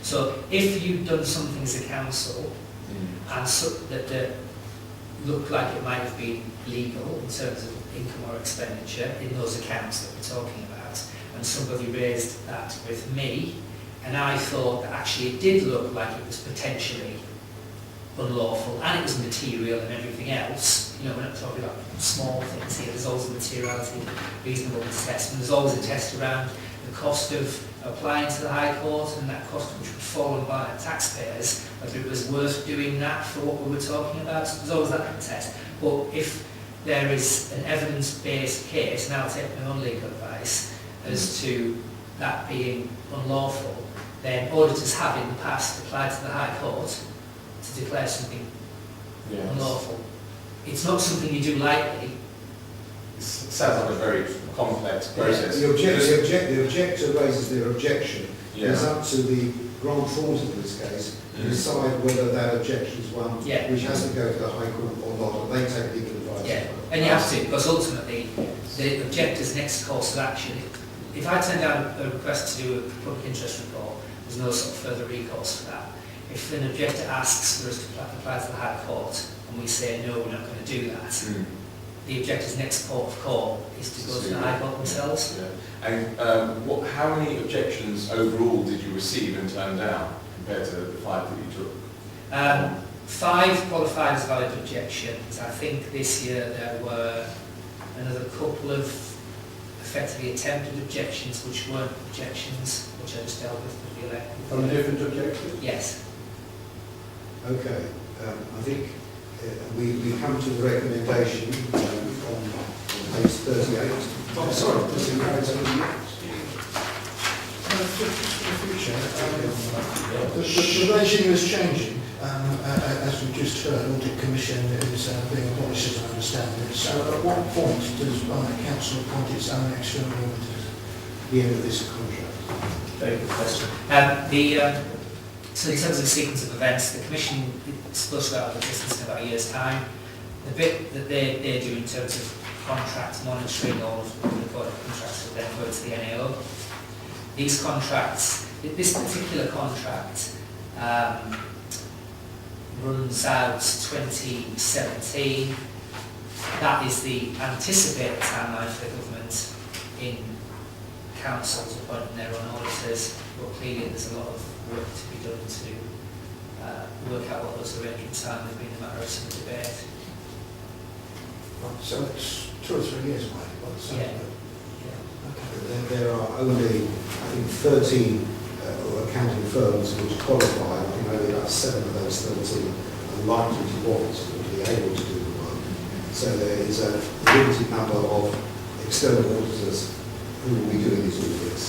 So if you've done something as a council and so that looked like it might have been legal in terms of income or expenditure in those accounts that we're talking about, and somebody raised that with me, and I thought that actually it did look like it was potentially unlawful and it was material and everything else, you know, we're not talking about small things here, there's always a materiality, reasonableness test, and there's always a test around the cost of applying to the High Court and that cost which would fall on by taxpayers, whether it was worth doing that for what we were talking about. So there's always that kind of test. But if there is an evidence-based case, and I'll take my own legal advice, as to that being unlawful, then auditors have in the past applied to the High Court to declare something unlawful. It's not something you do lightly. It sounds like a very complex process. The objector raises their objection. It's up to the Grant Thornton in this case to decide whether that objection is one which has to go to the High Court or not, and they take legal advice. Yeah, and you have to, because ultimately the objector's next course of action, if I turn down a request to do a public interest report, there's no sort of further recourse for that. If an objector asks for us to apply to the High Court and we say no, we're not going to do that, the objector's next port of call is to go to the High Court themselves. Yeah. And how many objections overall did you receive and turn down compared to the 5 that you took? 5 qualified as valid objections. I think this year there were another couple of effectively attempted objections which weren't objections, which I just dealt with the elect. From different objectors? Yes. Okay. I think we come to the recommendation on page 38. Oh, sorry, this is where it's on the future. The regime is changing, as we've just heard. Audit Commission is being abolished, as I understand it. So at what point does the Council appoint its own external auditors at the end of this contract? Very good question. So in terms of the sequence of events, the Commission is supposed to go out of business in about a year's time. The bit that they do in terms of contract monitoring, all of the recorded contracts will then go to the NAO. These contracts, this particular contract runs out 2017. That is the anticipated timeline for the government in councils appointing their own auditors, but clearly there's a lot of work to be done to work out what those arrangements are, and they've been a matter of some debate. Right, so it's 2 or 3 years away. Yeah. Okay. There are only, I think, 13 accounting firms which qualify. I think only about 7 of those 13 are likely to want to be able to do the work. So there is a limited number of external auditors who will be doing these audits.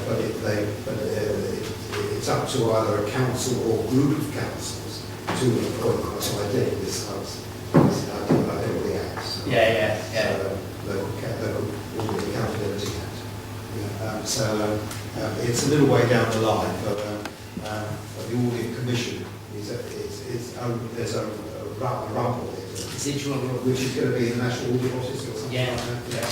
But it's up to either a council or group of councils to appoint them. So I think this helps. I think about every act. So, Yeah. Local Audit Accountability Act. It's a little way down the line, but the Audit Commission there's a rumble, which is going to be the National Audit Office or something like that. I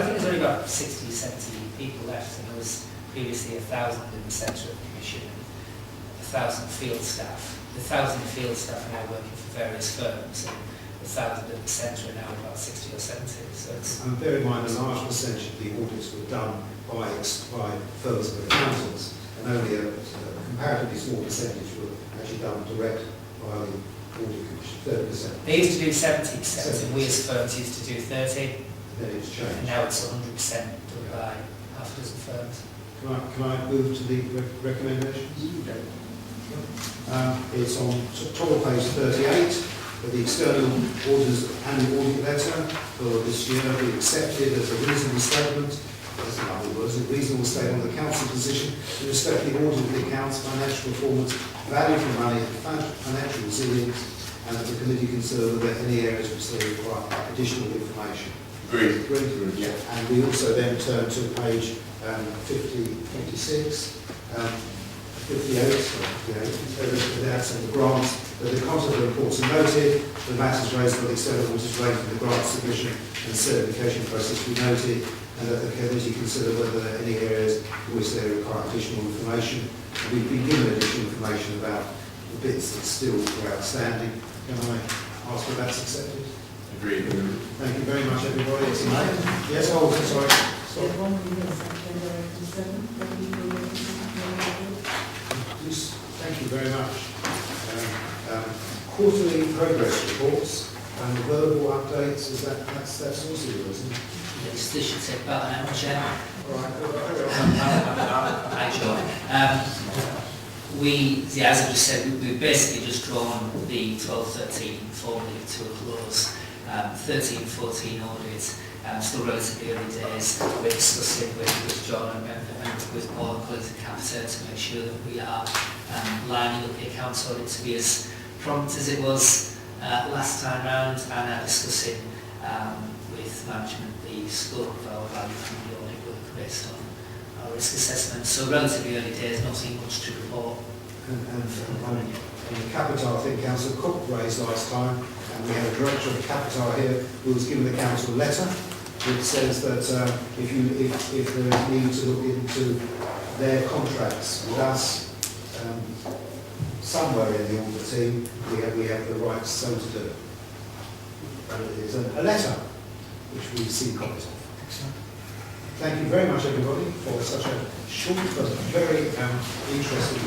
think there's only about 60, 70 people left, and there was previously 1,000 in the centre of the Commission and 1,000 field staff. The 1,000 field staff are now working for various firms, and the 1,000 at the centre are now about 60 or 70. So it's and bear in mind, a large percentage of the audits were done by firms of accountants, and only a comparatively small percentage were actually done direct by the Audit Commission, 30%. They used to do 70%, and we as firms used to do 30%. Then it's changed. And now it's 100% done by half a dozen firms. Can I move to the recommendations? Okay. It's on top of page 38. The external auditor's annual audit letter for this year be accepted as a reasonable statement. That's in other words, a reasonable statement of the council position in respect to the audit of the accounts, financial performance, value for money, financial resilience, and that the committee consider whether any areas which they require additional information. Agreed. Yeah. And we also then turn to page 56. the absence of the grants, that the content of the reports are noted, the matters raised by the external auditors relating to the grant submission and certification process be noted, and that the committee consider whether there are any areas in which they require additional information. And we've been given additional information about the bits that still are outstanding. Can I ask if that's accepted? Agreed. Thank you very much, everybody. It's yes, oh, sorry. Stop. Thank you very much. Quarterly progress reports and verbal updates, is that's also yours, isn't it? Yes, this should take about an hour, Chair. All right. Actually, as I just said, we've basically just drawn the 12-13 formally to a close. 13-14 audit, still relatively early days. We're discussing with John and with Paul and colleagues at Capita to make sure that we are lining up the accounts audit to be as prompt as it was last time round, and are discussing with management the scope of our value from the audit work based on our risk assessment. So relatively early days, nothing much to report. And Capita, I think Councillor Cook raised last time, and we had a director of Capita here who was given the council a letter which says that if there is need to look into their contracts with us somewhere in the audit team, we have the right so to do. And it is a letter which we've seen copies of. Thank you very much, everybody, for such a short but very interesting